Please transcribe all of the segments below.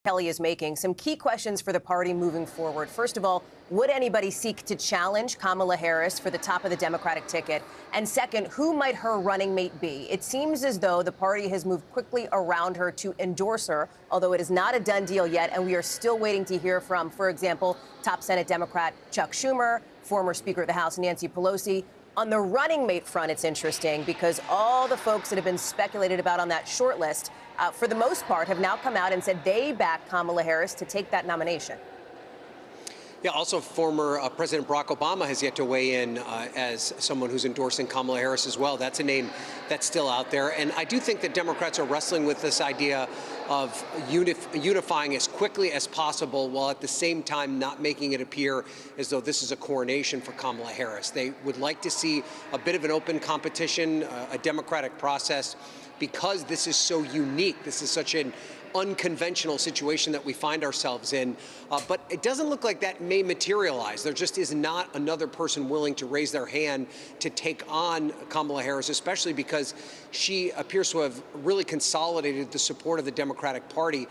Kelly is making some key questions for the party moving forward. First of all, would anybody seek to challenge Kamala Harris for the top of the Democratic ticket? And second, who might her running mate be? It seems as though the party has moved quickly around her to endorse her, although it is not a done deal yet, and we are still waiting to hear from, for example, top Senate Democrat Chuck Schumer, former Speaker of the House Nancy Pelosi. On the running mate front, it's interesting because all the folks that have been speculated about on that short list, for the most part, have now come out and said they back Kamala Harris to take that nomination. Yeah, also former President Barack Obama has yet to weigh in as someone who's endorsing Kamala Harris as well. That's a name that's still out there. And I do think that Democrats are wrestling with this idea of unifying as quickly as possible while at the same time not making it appear as though this is a coronation for Kamala Harris. They would like to see a bit of an open competition, a democratic process, because this is so unique. This is such an unconventional situation that we find ourselves in, but it doesn't look like that may materialize. There just is not another person willing to raise their hand to take on Kamala Harris, especially because she appears to have really consolidated the support of the Democratic Party.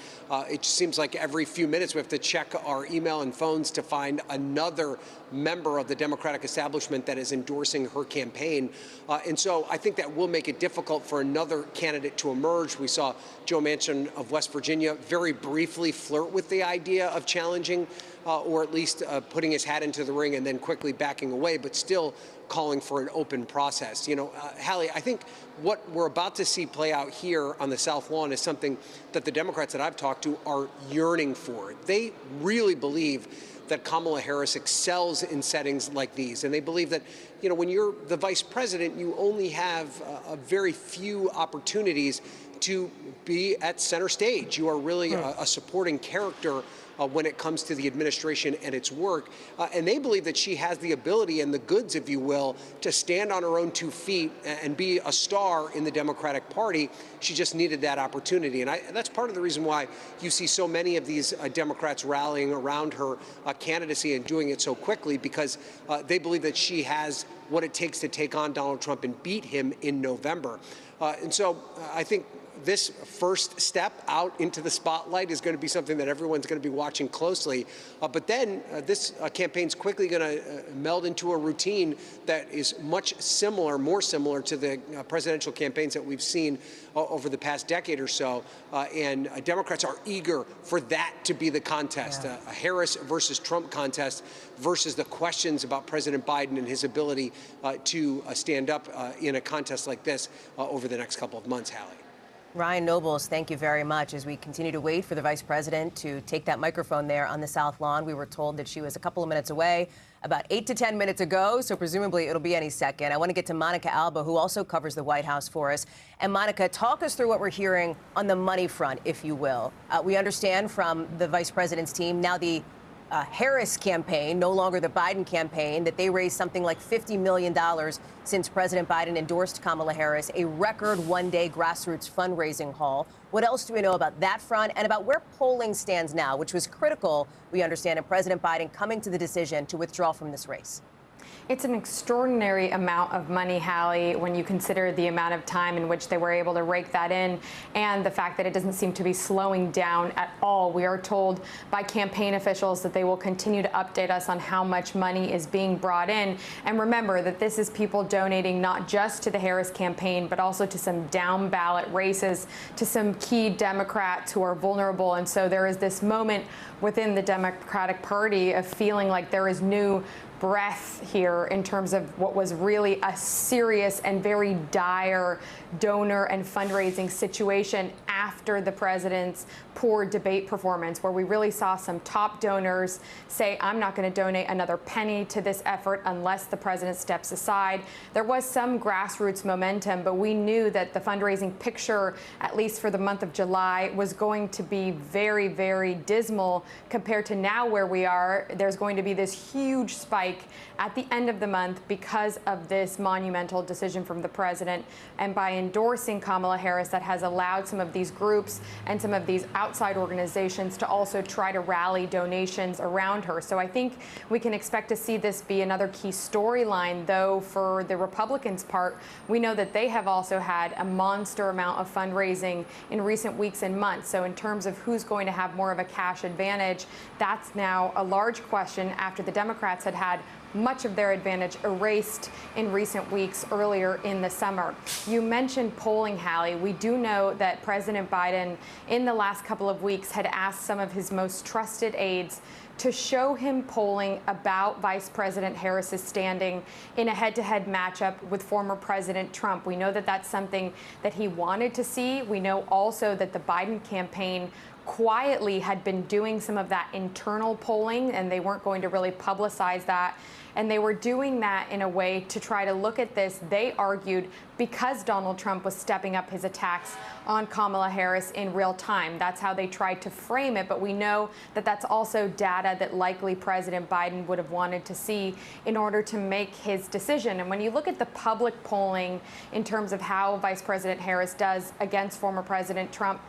It seems like every few minutes we have to check our email and phones to find another member of the Democratic establishment that is endorsing her campaign. And so I think that will make it difficult for another candidate to emerge. We saw Joe Manchin of West Virginia very briefly flirt with the idea of challenging or at least putting his hat into the ring and then quickly backing away, but still calling for an open process. You know, Hallie, I think what we're about to see play out here on the South Lawn is something that the Democrats that I've talked to are yearning for. They really believe that Kamala Harris excels in settings like these. And they believe that, you know, when you're the vice president, you only have a very few opportunities to be at center stage. You are really a supporting character when it comes to the administration and its work. And they believe that she has the ability and the goods, if you will, to stand on her own 2 feet and be a star in the Democratic Party. She just needed that opportunity. And that's part of the reason why you see so many of these Democrats rallying around her candidacy and doing it so quickly, because they believe that she has what it takes to take on Donald Trump and beat him in November. And so I think this first step out into the spotlight is going to be something that everyone's going to be watching closely. But then this campaign's quickly going to meld into a routine that is much similar, more similar to the presidential campaigns that we've seen over the past decade or so. And Democrats are eager for that to be the contest, a Harris versus Trump contest versus the questions about President Biden and his ability to stand up in a contest like this over the next couple of months, Hallie. Ryan Nobles, thank you very much. As we continue to wait for the vice president to take that microphone there on the South Lawn, we were told that she was a couple of minutes away about 8 to 10 minutes ago, so presumably it'll be any second. I want to get to Monica Alba, who also covers the White House for us. And Monica, talk us through what we're hearing on the money front, if you will. We understand from the vice president's team, now the Harris campaign, no longer the Biden campaign, that they raised something like $50 million since President Biden endorsed Kamala Harris, a record one-day grassroots fundraising haul. What else do we know about that front and about where polling stands now, which was critical, we understand, in President Biden coming to the decision to withdraw from this race? It's an extraordinary amount of money, Hallie, when you consider the amount of time in which they were able to rake that in and the fact that it doesn't seem to be slowing down at all. We are told by campaign officials that they will continue to update us on how much money is being brought in. And remember that this is people donating not just to the Harris campaign, but also to some down ballot races, to some key Democrats who are vulnerable. And so there is this moment within the Democratic Party of feeling like there is new breath here in terms of what was really a serious and very dire donor and fundraising situation after the president's poor debate performance, where we really saw some top donors say, I'm not going to donate another penny to this effort unless the president steps aside. There was some grassroots momentum, but we knew that the fundraising picture, at least for the month of July, was going to be very, very dismal compared to now where we are. There's going to be this huge spike at the end of the month because of this monumental decision from the president. And by endorsing Kamala Harris, that has allowed some of these these groups and some of these outside organizations to also try to rally donations around her. So I think we can expect to see this be another key storyline, though for the Republicans' part, we know that they have also had a monster amount of fundraising in recent weeks and months. So in terms of who's going to have more of a cash advantage, that's now a large question after the Democrats had much of their advantage erased in recent weeks earlier in the summer. You mentioned polling, Hallie. We do know that President Biden in the last couple of weeks had asked some of his most trusted aides to show him polling about Vice President Harris's standing in a head-to-head matchup with former President Trump. We know that that's something that he wanted to see. We know also that the Biden campaign quietly had been doing some of that internal polling, and they weren't going to really publicize that. And they were doing that in a way to try to look at this, they argued, because Donald Trump was stepping up his attacks on Kamala Harris in real time. That's how they tried to frame it. But we know that that's also data that likely President Biden would have wanted to see in order to make his decision. And when you look at the public polling in terms of how Vice President Harris does against former President Trump,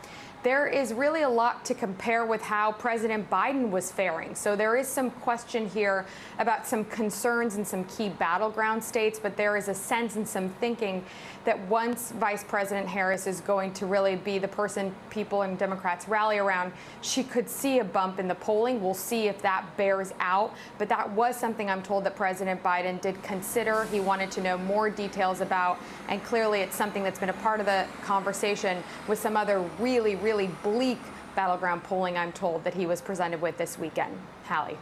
there is really a lot to compare with how President Biden was faring. So there is some question here about some concerns in some key battleground states, but there is a sense and some thinking that once Vice President Harris is going to really be the person people and Democrats rally around, she could see a bump in the polling. We'll see if that bears out. But that was something I'm told that President Biden did consider. He wanted to know more details about, and clearly it's something that's been a part of the conversation with some other really bleak battleground polling, I'm told, that he was presented with this weekend. Hallie.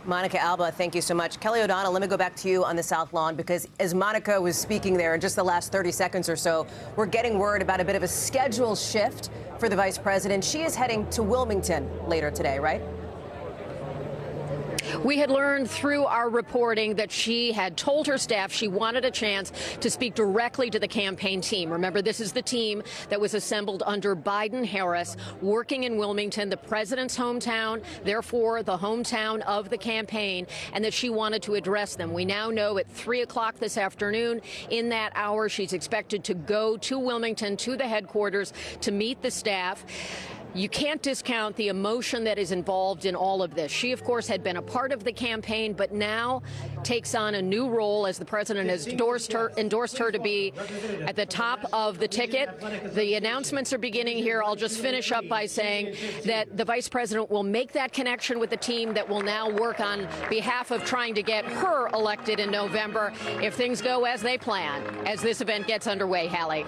Monica Alba, thank you so much. Kelly O'Donnell, let me go back to you on the South Lawn, because as Monica was speaking there in just the last 30 seconds or so, we're getting word about a bit of a schedule shift for the vice president. She is heading to Wilmington later today, right? We had learned through our reporting that she had told her staff she wanted a chance to speak directly to the campaign team. Remember, this is the team that was assembled under Biden-Harris, working in Wilmington, the president's hometown, therefore the hometown of the campaign, and that she wanted to address them. We now know at 3 o'clock this afternoon, in that hour, she's expected to go to Wilmington, to the headquarters, to meet the staff. You can't discount the emotion that is involved in all of this. She, of course, had been a part of the campaign, but now takes on a new role as the president has endorsed her to be at the top of the ticket. The announcements are beginning here. I'll just finish up by saying that the vice president will make that connection with the team that will now work on behalf of trying to get her elected in November if things go as they plan, as this event gets underway. Hallie.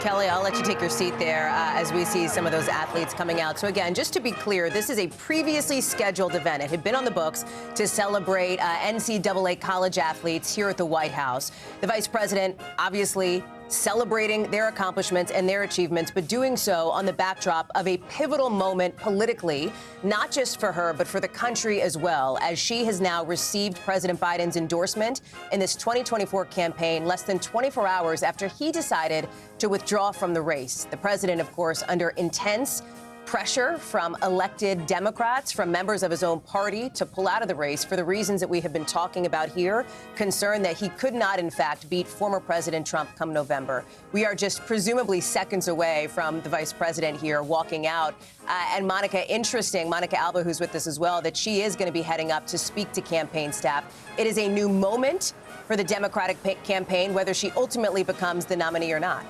Kelly, I'll let you take your seat there as we see some of those athletes coming out. So again, just to be clear, this is a previously scheduled event. It had been on the books to celebrate NCAA college athletes here at the White House. The vice president obviously celebrating their accomplishments and their achievements, but doing so on the backdrop of a pivotal moment politically, not just for her, but for the country as well, as she has now received President Biden's endorsement in this 2024 campaign less than 24 hours after he decided to withdraw from the race. The president, of course, under intense pressure from elected Democrats, from members of his own party to pull out of the race for the reasons that we have been talking about here, concerned that he could not, in fact, beat former President Trump come November. We are just presumably seconds away from the vice president here walking out. And Monica Alba, who's with us as well, that she is going to be heading up to speak to campaign staff. It is a new moment for the Democratic campaign, whether she ultimately becomes the nominee or not.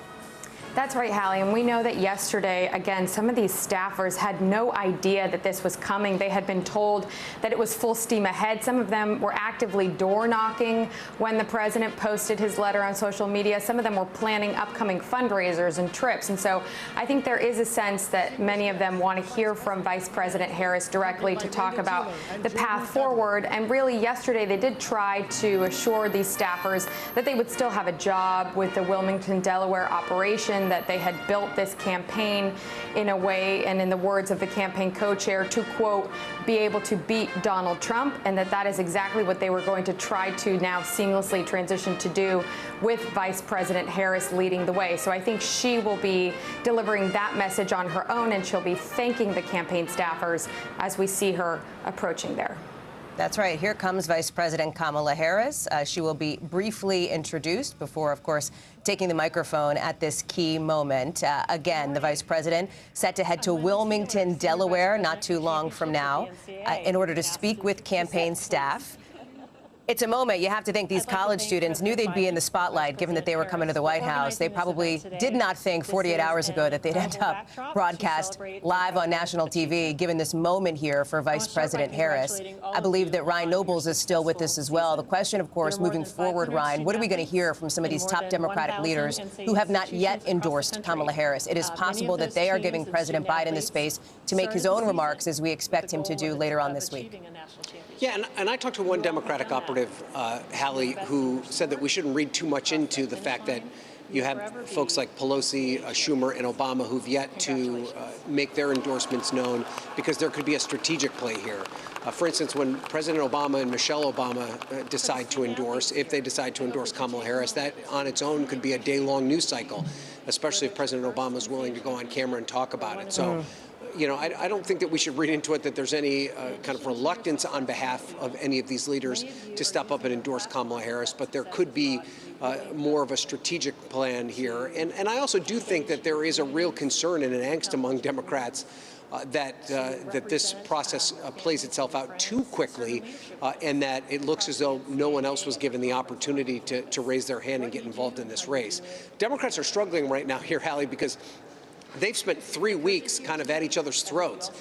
That's right, Hallie. And we know that yesterday, again, some of these staffers had no idea that this was coming. They had been told that it was full steam ahead. Some of them were actively door knocking when the president posted his letter on social media. Some of them were planning upcoming fundraisers and trips. And so I think there is a sense that many of them want to hear from Vice President Harris directly to talk about the path forward. And really, yesterday, they did try to assure these staffers that they would still have a job with the Wilmington, Delaware operation, that they had built this campaign in a way, and in the words of the campaign co-chair, to, quote, be able to beat Donald Trump, and that is exactly what they were going to try to now seamlessly transition to do with Vice President Harris leading the way. So I think she will be delivering that message on her own, and she'll be thanking the campaign staffers as we see her approaching there. That's right. Here comes Vice President Kamala Harris. She will be briefly introduced before, of course, taking the microphone at this key moment. Again, the Vice President set to head to Wilmington, Delaware, not too long from now, in order to speak with campaign staff. It's a moment you have to think these college students knew they'd be in the spotlight, given that they were coming to the White House. They probably did not think 48 hours ago that they'd end up broadcast live on national TV, given this moment here for Vice President Harris. I believe that Ryan Nobles is still with us as well. The question, of course, moving forward, Ryan, what are we going to hear from some of these top Democratic leaders who have not yet endorsed Kamala Harris? It is possible that they are giving President Biden the space to make his own remarks, as we expect him to do later on this week. Yeah, and I talked to one Democratic operative, Hallie, who said that we shouldn't read too much into the fact that you have folks like Pelosi, Schumer, and Obama who've yet to make their endorsements known, because there could be a strategic play here. For instance, when President Obama and Michelle Obama decide to endorse, if they decide to endorse Kamala Harris, that on its own could be a day-long news cycle, especially if President Obama is willing to go on camera and talk about it. So. You know, I don't think that we should read into it that there's any kind of reluctance on behalf of any of these leaders to step up and endorse Kamala Harris, but there could be more of a strategic plan here. And I also do think that there is a real concern and an angst among Democrats that this process plays itself out too quickly, and that it looks as though no one else was given the opportunity to raise their hand and get involved in this race. Democrats are struggling right now here, Hallie, because they've spent 3 weeks kind of at each other's throats.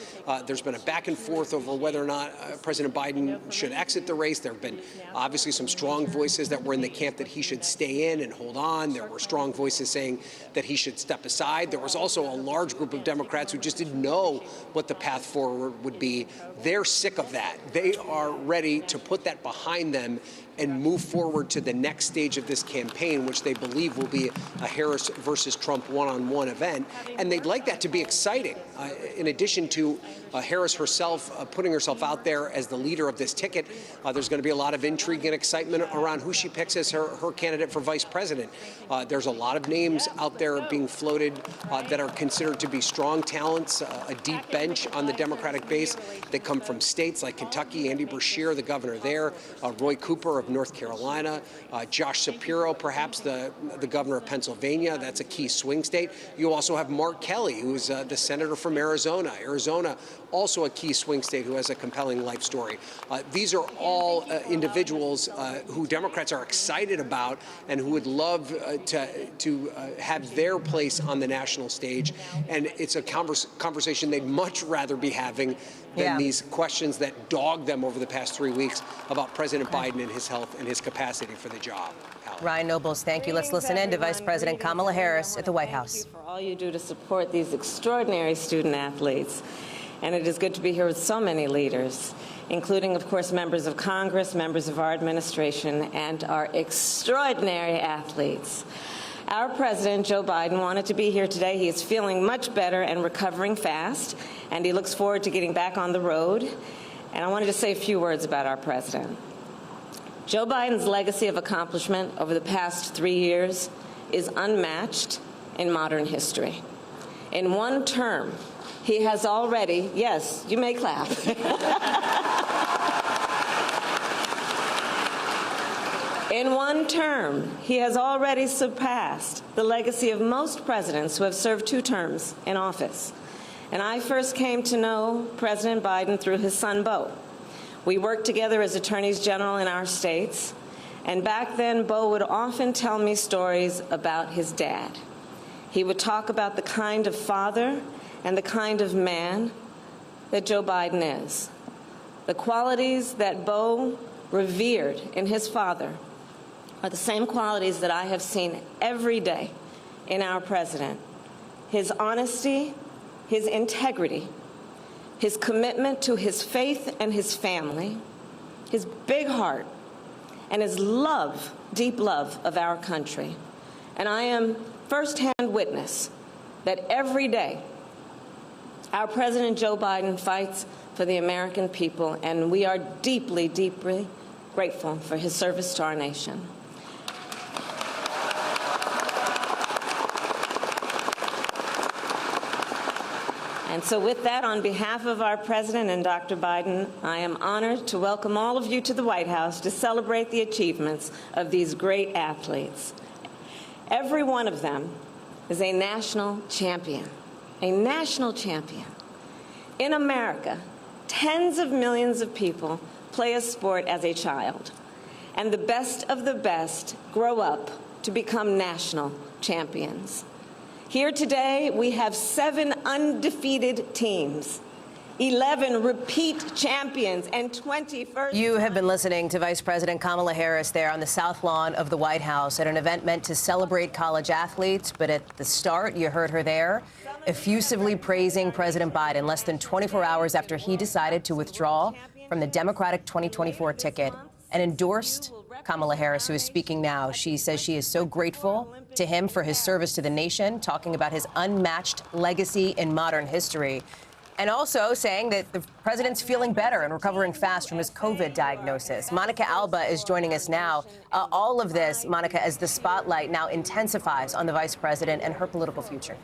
There's been a back and forth over whether or not President Biden should exit the race. There have been obviously some strong voices that were in the camp that he should stay in and hold on. There were strong voices saying that he should step aside. There was also a large group of Democrats who just didn't know what the path forward would be. They're sick of that. They are ready to put that behind them and move forward to the next stage of this campaign, which they believe will be a Harris versus Trump one-on-one event. And they'd like that to be exciting. In addition to Harris herself putting herself out there as the leader of this ticket, there's going to be a lot of intrigue and excitement around who she picks as her candidate for vice president. There's a lot of names out there being floated that are considered to be strong talents, a deep bench on the Democratic base that come from states like Kentucky, Andy Beshear, the governor there, Roy Cooper of North Carolina, Josh Shapiro, perhaps the governor of Pennsylvania. That's a key swing state. You also have Mark Kelly, who's the senator from Arizona. Arizona, also a key swing state who has a compelling life story. These are all individuals who Democrats are excited about and who would love to have their place on the national stage. And it's a conversation they'd much rather be having than these questions that dogged them over the past 3 weeks about President Biden and his health and his capacity for the job. Ryan Nobles, thank you. Let's listen in to Vice President Kamala Harris at the White House. Thank you for all you do to support these extraordinary student athletes. And it is good to be here with so many leaders, including, of course, members of Congress, members of our administration, and our extraordinary athletes. Our president, Joe Biden, wanted to be here today. He is feeling much better and recovering fast, and he looks forward to getting back on the road. And I wanted to say a few words about our president. Joe Biden's legacy of accomplishment over the past 3 years is unmatched in modern history. In one term, he has already, yes, you may clap. In one term, he has already surpassed the legacy of most presidents who have served 2 terms in office. And I first came to know President Biden through his son, Beau. We worked together as attorneys general in our states, and back then, Beau would often tell me stories about his dad. He would talk about the kind of father and the kind of man that Joe Biden is. The qualities that Beau revered in his father are the same qualities that I have seen every day in our president. His honesty, his integrity, his commitment to his faith and his family, his big heart, and his love, deep love of our country. And I am firsthand witness that every day our President Joe Biden fights for the American people, and we are deeply, deeply grateful for his service to our nation. And so with that, on behalf of our President and Dr. Biden, I am honored to welcome all of you to the White House to celebrate the achievements of these great athletes. Every one of them is a national champion, a national champion. In America, tens of millions of people play a sport as a child, and the best of the best grow up to become national champions. Here today, we have 7 undefeated teams, 11 repeat champions, and 20 first. You have been listening to Vice President Kamala Harris there on the South Lawn of the White House at an event meant to celebrate college athletes. But at the start, you heard her there effusively praising President Biden less than 24 hours after he decided to withdraw from the Democratic 2024 ticket and endorsed Kamala Harris, who is speaking now. She says she is so grateful to him for his service to the nation, talking about his unmatched legacy in modern history, and also saying that the president's feeling better and recovering fast from his COVID diagnosis. Monica Alba is joining us now. All of this, Monica, as the spotlight now intensifies on the vice president and her political future.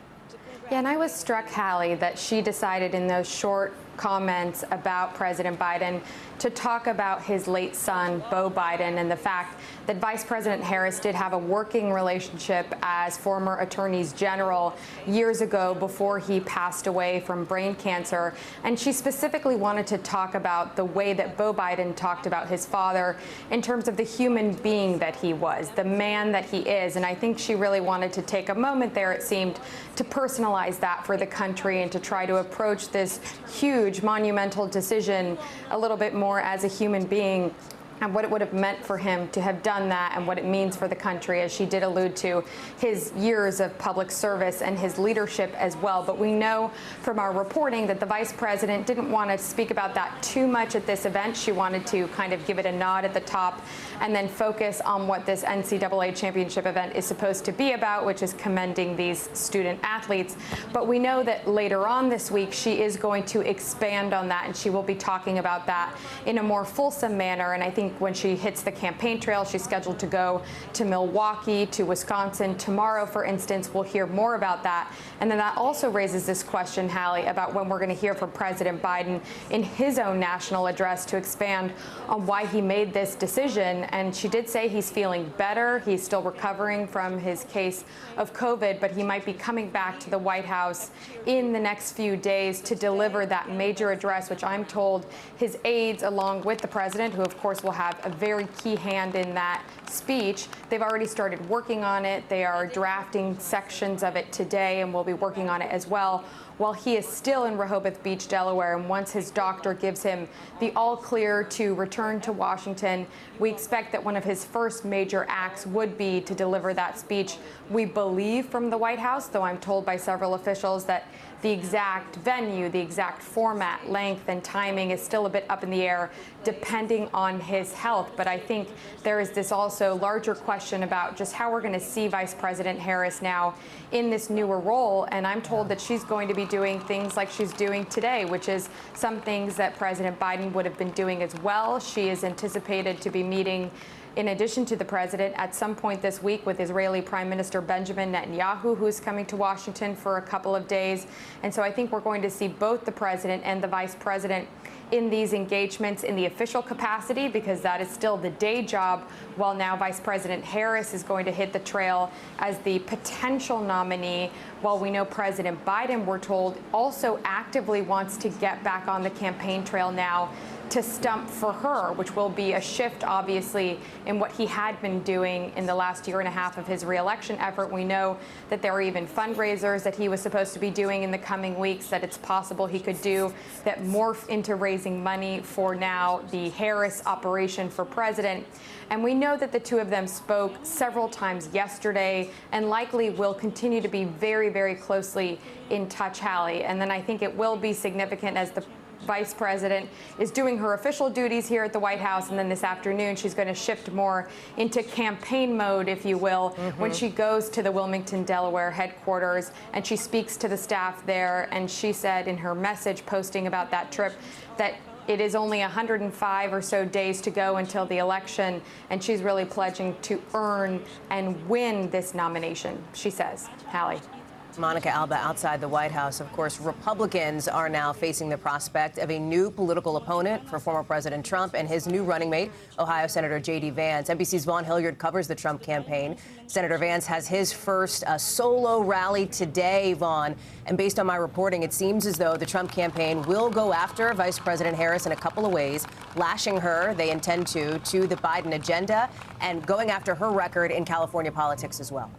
Yeah, and I was struck, Hallie, that she decided in those short comments about President Biden to talk about his late son, Beau Biden, and the fact that Vice President Harris did have a working relationship as former attorneys general years ago before he passed away from brain cancer. And she specifically wanted to talk about the way that Beau Biden talked about his father in terms of the human being that he was, the man that he is. And I think she really wanted to take a moment there, it seemed, to personalize that for the country and to try to approach this huge, monumental decision a little bit more as a human being, and what it would have meant for him to have done that and what it means for the country, as she did allude to his years of public service and his leadership as well. But we know from our reporting that the vice president didn't want to speak about that too much at this event. She wanted to kind of give it a nod at the top and then focus on what this NCAA championship event is supposed to be about, which is commending these student athletes. But we know that later on this week, she is going to expand on that, and she will be talking about that in a more fulsome manner. And I think when she hits the campaign trail, she's scheduled to go to Milwaukee, to Wisconsin tomorrow, for instance. We'll hear more about that. And then that also raises this question, Hallie, about when we're going to hear from President Biden in his own national address to expand on why he made this decision. And she did say he's feeling better. He's still recovering from his case of COVID, but he might be coming back to the White House in the next few days to deliver that major address, which I'm told his aides, along with the president, who of course will have a very key hand in that speech, they've already started working on it. They are drafting sections of it today, and will be working on it as well while he is still in Rehoboth Beach, Delaware. And once his doctor gives him the all clear to return to Washington, we expect that one of his first major acts would be to deliver that speech. We believe from the White House, though I'm told by several officials that the exact venue, the exact format, length, and timing is still a bit up in the air, depending on his health. But I think there is this also larger question about just how we're going to see Vice President Harris now in this newer role. And I'm told that she's going to be doing things like she's doing today, which is some things that President Biden would have been doing as well. She is anticipated to be meeting, in addition to the president, at some point this week with Israeli Prime Minister Benjamin Netanyahu, who's coming to Washington for a couple of days. And so I think we're going to see both the president and the vice president in these engagements in the official capacity, because that is still the day job, while now Vice President Harris is going to hit the trail as the potential nominee, while we know President Biden, we're told, also actively wants to get back on the campaign trail now to stump for her, which will be a shift, obviously, in what he had been doing in the last year and a half of his reelection effort. We know that there are even fundraisers that he was supposed to be doing in the coming weeks that it's possible he could do that morph into raising money for now the Harris operation for president. And we know that the two of them spoke several times yesterday and likely will continue to be very, very closely in touch, Hallie. And then I think it will be significant as the vice president is doing her official duties here at the White House, and then this afternoon she's going to shift more into campaign mode, if you will, when she goes to the Wilmington, Delaware headquarters and she speaks to the staff there. And she said in her message posting about that trip that it is only 105 or so days to go until the election, and she's really pledging to earn and win this nomination, she says. Hallie. Monica Alba outside the White House. Of course, Republicans are now facing the prospect of a new political opponent for former President Trump and his new running mate, Ohio Senator J.D. Vance. NBC's Vaughn Hilliard covers the Trump campaign. Senator Vance has his first solo rally today, Vaughn. And based on my reporting, it seems as though the Trump campaign will go after Vice President Harris in a couple of ways, lashing her, they intend to the Biden agenda, and going after her record in California politics as well.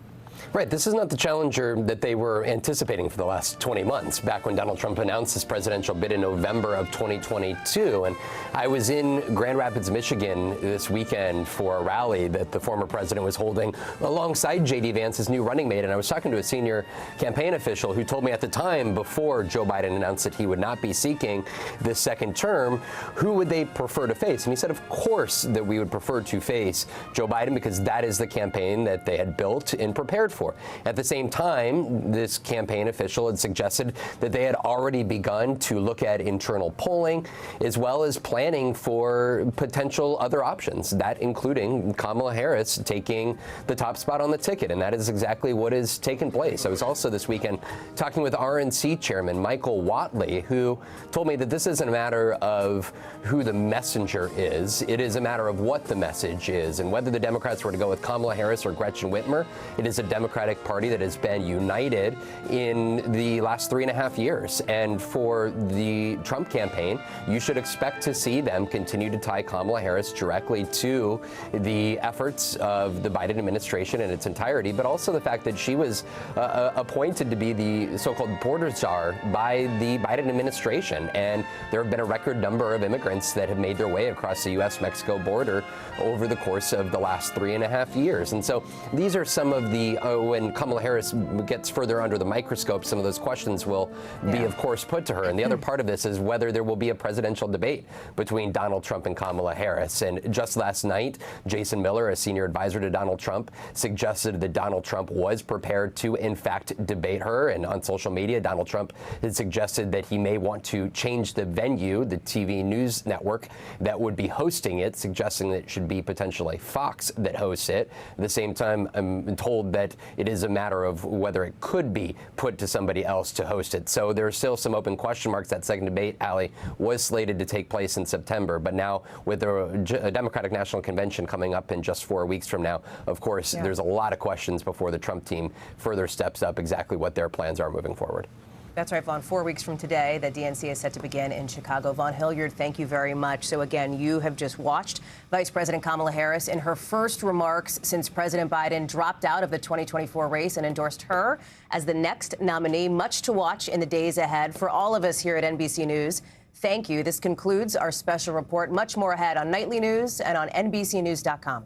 Right. This is not the challenger that they were anticipating for the last 20 months, back when Donald Trump announced his presidential bid in November of 2022. And I was in Grand Rapids, Michigan this weekend for a rally that the former president was holding alongside J.D. Vance, his new running mate. And I was talking to a senior campaign official who told me at the time, before Joe Biden announced that he would not be seeking this second term, who would they prefer to face? And he said, of course, that we would prefer to face Joe Biden because that is the campaign that they had built and prepared for. At the same time, this campaign official had suggested that they had already begun to look at internal polling as well as planning for potential other options, that including Kamala Harris taking the top spot on the ticket. And that is exactly what has taken place. I was also this weekend talking with RNC chairman Michael Whatley, who told me that this isn't a matter of who the messenger is. It is a matter of what the message is. And whether the Democrats were to go with Kamala Harris or Gretchen Whitmer, it is a Democratic Party that has been united in the last 3.5 years. And for the Trump campaign, you should expect to see them continue to tie Kamala Harris directly to the efforts of the Biden administration in its entirety, but also the fact that she was appointed to be the so-called border czar by the Biden administration. And there have been a record number of immigrants that have made their way across the U.S.-Mexico border over the course of the last 3.5 years. And so these are some of the when Kamala Harris gets further under the microscope, some of those questions will be, of course, put to her. And the other part of this is whether there will be a presidential debate between Donald Trump and Kamala Harris. And just last night, Jason Miller, a senior advisor to Donald Trump, suggested that Donald Trump was prepared to, in fact, debate her. And on social media, Donald Trump had suggested that he may want to change the venue, the TV news network that would be hosting it, suggesting that it should be potentially Fox that hosts it. At the same time, I'm told that it is a matter of whether it could be put to somebody else to host it. So there are still some open question marks. That second debate, Allie, was slated to take place in September. But now with the Democratic National Convention coming up in just 4 weeks from now, of course, there's a lot of questions before the Trump team further steps up exactly what their plans are moving forward. That's right, Vaughn. 4 weeks from today, the DNC is set to begin in Chicago. Vaughn Hilliard, thank you very much. So again, you have just watched Vice President Kamala Harris in her first remarks since President Biden dropped out of the 2024 race and endorsed her as the next nominee. Much to watch in the days ahead for all of us here at NBC News. Thank you. This concludes our special report. Much more ahead on Nightly News and on NBCnews.com.